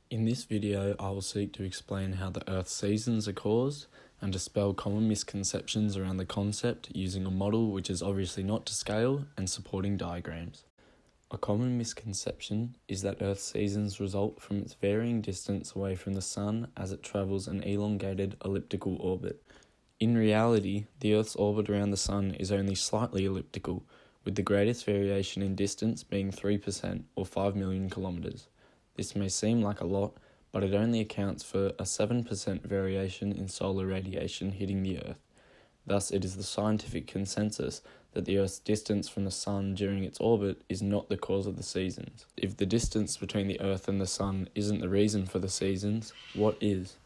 In this video, I will seek to explain how the Earth's seasons are caused and dispel common misconceptions around the concept using a model which is obviously not to scale and supporting diagrams. A common misconception is that Earth's seasons result from its varying distance away from the Sun as it travels an elongated elliptical orbit. In reality, the Earth's orbit around the Sun is only slightly elliptical, with the greatest variation in distance being 3% or 5 million kilometers. This may seem like a lot, but it only accounts for a 7% variation in solar radiation hitting the Earth. Thus, it is the scientific consensus that the Earth's distance from the Sun during its orbit is not the cause of the seasons. If the distance between the Earth and the Sun isn't the reason for the seasons, what is?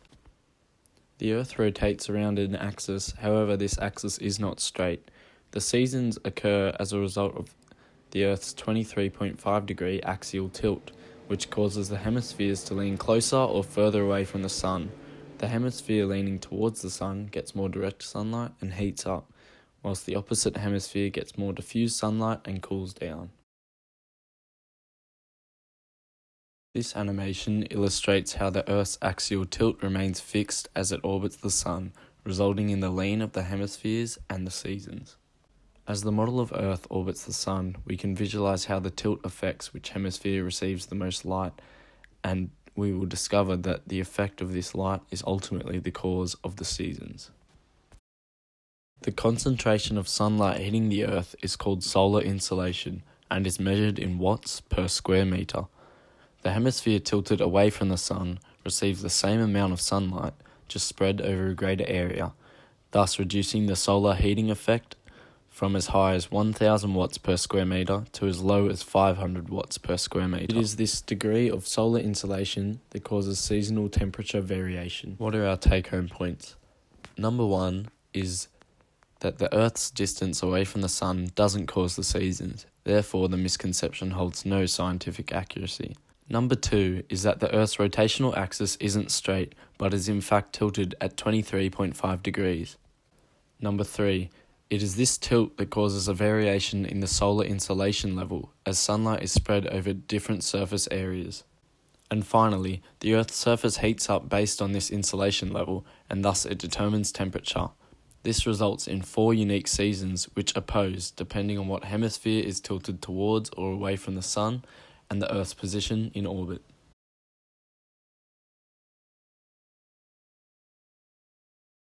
The Earth rotates around an axis, however this axis is not straight. The seasons occur as a result of the Earth's 23.5 degree axial tilt, which causes the hemispheres to lean closer or further away from the Sun. The hemisphere leaning towards the Sun gets more direct sunlight and heats up, whilst the opposite hemisphere gets more diffuse sunlight and cools down. This animation illustrates how the Earth's axial tilt remains fixed as it orbits the Sun, resulting in the lean of the hemispheres and the seasons. As the model of Earth orbits the Sun, we can visualize how the tilt affects which hemisphere receives the most light, and we will discover that the effect of this light is ultimately the cause of the seasons. The concentration of sunlight hitting the Earth is called solar insolation and is measured in watts per square meter. The hemisphere tilted away from the Sun receives the same amount of sunlight, just spread over a greater area, thus reducing the solar heating effect from as high as 1000 watts per square meter to as low as 500 watts per square meter. It is this degree of solar insolation that causes seasonal temperature variation. What are our take-home points? Number 1 is that the Earth's distance away from the Sun doesn't cause the seasons, therefore the misconception holds no scientific accuracy. Number 2 is that the Earth's rotational axis isn't straight, but is in fact tilted at 23.5 degrees. Number 3, it is this tilt that causes a variation in the solar insolation level, as sunlight is spread over different surface areas. And finally, the Earth's surface heats up based on this insolation level, and thus it determines temperature. This results in 4 unique seasons which oppose depending on what hemisphere is tilted towards or away from the Sun and the Earth's position in orbit.